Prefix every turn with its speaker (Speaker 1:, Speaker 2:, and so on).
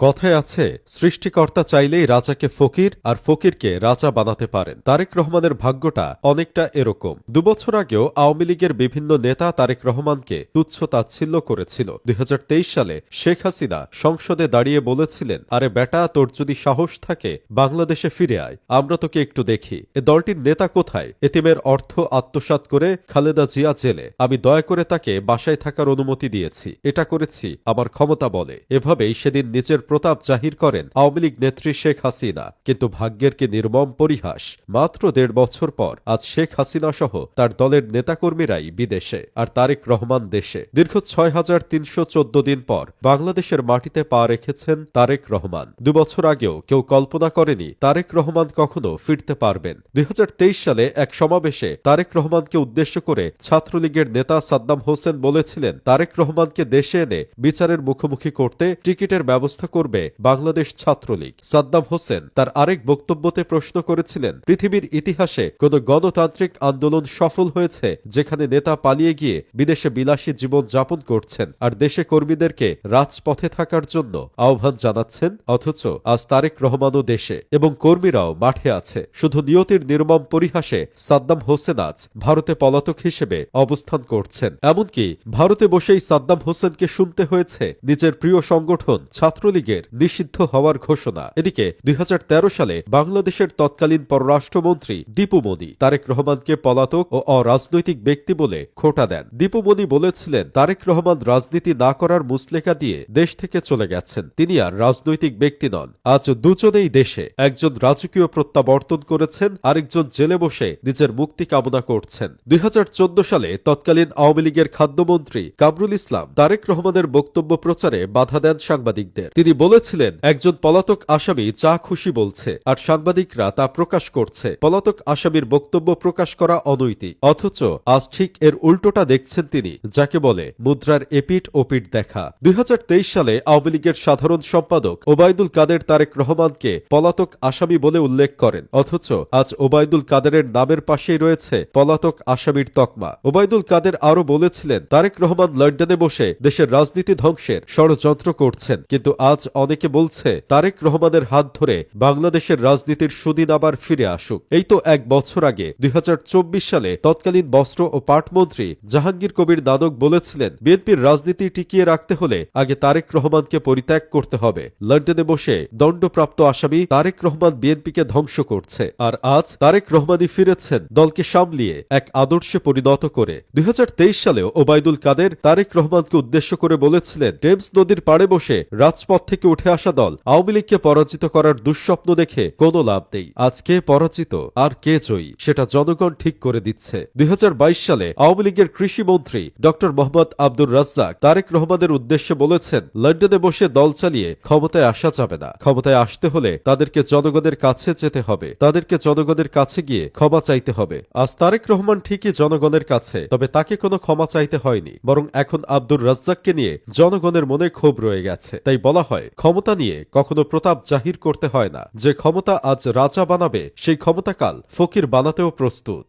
Speaker 1: কথায় আছে, সৃষ্টিকর্তা চাইলেই রাজাকে ফকির আর ফকিরকে রাজা বানাতে পারেন। তারেক রহমানের ভাগ্যটা অনেকটা এরকম। 2 বছর আগেও আওয়ামী লীগের বিভিন্ন নেতা তারেক রহমানকে তুচ্ছ তাচ্ছিল্য করেছিল। 2023 সালে শেখ হাসিনা সংসদে দাঁড়িয়ে বলেছিলেন, আরে বেটা, তোর যদি সাহস থাকে বাংলাদেশে ফিরে আয়, আমরা তোকে একটু দেখি। এ দলটির নেতা কোথায়? এতিমের অর্থ আত্মসাৎ করে খালেদা জিয়া জেলে। আমি দয়া করে তাকে বাসায় থাকার অনুমতি দিয়েছি। এটা করেছি আমার ক্ষমতা বলে। এভাবেই সেদিন নিজের প্রতাপ জাহির করেন আওয়ামী লীগ নেত্রী শেখ হাসিনা। কিন্তু ভাগ্যের কি নির্মম পরিহাস! মাত্র 1.5 বছর পর আজ শেখ হাসিনা সহ তার দলের নেতাকর্মীরাই বিদেশে, আর তারেক রহমান দেশে। দীর্ঘ 6314 দিন পর বাংলাদেশের মাটিতে পা রেখেছেন তারেক রহমান। 2 বছর আগেও কেউ কল্পনা করেনি তারেক রহমান কখনো ফিরতে পারবেন। 2023 সালে এক সমাবেশে তারেক রহমানকে উদ্দেশ্য করে ছাত্রলীগের নেতা সাদ্দাম হোসেন বলেছিলেন, তারেক রহমানকে দেশে এনে বিচারের মুখোমুখি করতে টিকিটের ব্যবস্থা করবে বাংলাদেশ ছাত্রলীগ। সাদ্দাম হোসেন তার আরেক বক্তব্যতে প্রশ্ন করেছিলেন, পৃথিবীর ইতিহাসে কোন গণতান্ত্রিক আন্দোলন সফল হয়েছে যেখানে নেতা পালিয়ে গিয়ে বিদেশে বিলাসী জীবন যাপন করছেন আর দেশে কর্মীদেরকে রাজপথে থাকার জন্য আহ্বান জানাচ্ছেন? অথচ আজ তারেক রহমানও দেশে এবং কর্মীরাও মাঠে আছে। শুধু নিয়তির নির্মম পরিহাসে সাদ্দাম হোসেন আজ ভারতে পলাতক হিসেবে অবস্থান করছেন। এমনকি ভারতে বসেই সাদ্দাম হোসেনকে শুনতে হয়েছে নিজের প্রিয় সংগঠন ছাত্রলীগের নিষিদ্ধ হওয়ার ঘোষণা। এদিকে 2013 সালে বাংলাদেশের তৎকালীন পররাষ্ট্রমন্ত্রী দীপু মনি তারেক রহমানকে পলাতক ও অরাজনৈতিক ব্যক্তি বলে খোঁটা দেন। দীপু মনি বলেছিলেন, তারেক রহমান রাজনীতি না করার মুচলেকা দিয়ে দেশ থেকে চলে গেছেন, তিনি আর রাজনৈতিক ব্যক্তি নন। আজ দুজনেই দেশে, একজন রাজকীয় প্রত্যাবর্তন করেছেন, আরেকজন জেলে বসে নিজের মুক্তি কামনা করছেন। 2014 সালে তৎকালীন আওয়ামী লীগের খাদ্যমন্ত্রী কামরুল ইসলাম তারেক রহমানের বক্তব্য প্রচারে বাধা দেন সাংবাদিকদের। তিনি বলেছিলেন, একজন পলাতক আসামি যা খুশি বলছে আর সাংবাদিকরা তা প্রকাশ করছে। পলাতক আসামির বক্তব্য প্রকাশ করা অনৈতিক। অথচ আজ ঠিক এর উল্টোটা দেখছেন তিনি, যাকে বলে মুদ্রার এপিঠ ওপিঠ দেখা। 2023 সালে আওয়ামী লীগের সাধারণ সম্পাদক ওবায়দুল কাদের তারেক রহমানকে পলাতক আসামি বলে উল্লেখ করেন। অথচ আজ ওবায়দুল কাদেরের নামের পাশেই রয়েছে পলাতক আসামির তকমা। ওবায়দুল কাদের আরও বলেছিলেন, তারেক রহমান লন্ডনে বসে দেশের রাজনীতি ধ্বংসের ষড়যন্ত্র করছেন। কিন্তু আজ অনেকে বলছে তারেক রহমানের হাত ধরে বাংলাদেশের রাজনীতির সুদিন আবার ফিরে আসুক। এই তো 1 বছর আগে 2024 সালে তৎকালীন বস্ত্র ও পাটমন্ত্রী জাহাঙ্গীর কবির নানক বলেছিলেন, বিএনপির রাজনীতি টিকিয়ে রাখতে হলে আগে তারেক রহমানকে পরিত্যাগ করতে হবে। লন্ডনে বসে দণ্ডপ্রাপ্ত আসামি তারেক রহমান বিএনপিকে ধ্বংস করছে। আর আজ তারেক রহমানই ফিরেছেন দলকে সামলিয়ে এক আদর্শে পরিণত করে। 2023 সালেও ওবায়দুল কাদের তারেক রহমানকে উদ্দেশ্য করে বলেছিলেন, টেমস নদীর পাড়ে বসে রাজপথ থেকে উঠে আসা দল আওয়ামী লীগকে পরাজিত করার দুঃস্বপ্ন দেখে কোনো লাভ নেই। আজ কে পরাজিত আর কে জয়ী সেটা জনগণ ঠিক করে দিচ্ছে। 2022 সালে আওয়ামী লীগের কৃষিমন্ত্রী ড মোহাম্মদ আব্দুর রাজ্জাক তারেক রহমানের উদ্দেশ্যে বলেছেন, লন্ডনে বসে দল চালিয়ে ক্ষমতায় আসা যাবে না। ক্ষমতায় আসতে হলে তাদেরকে জনগণের কাছে যেতে হবে, তাদেরকে জনগণের কাছে গিয়ে ক্ষমা চাইতে হবে। আজ তারেক রহমান ঠিকই জনগণের কাছে, তবে তাকে কোনো ক্ষমা চাইতে হয়নি, বরং এখন আব্দুর রাজ্জাককে নিয়ে জনগণের মনে ক্ষোভ রয়ে গেছে। তাই বলা হয়, ক্ষমতা নিয়ে কখনো প্রতাপ জাহির করতে হয় না। যে ক্ষমতা আজ রাজা বানাবে সেই ক্ষমতা কাল ফকির বানাতেও প্রস্তুত।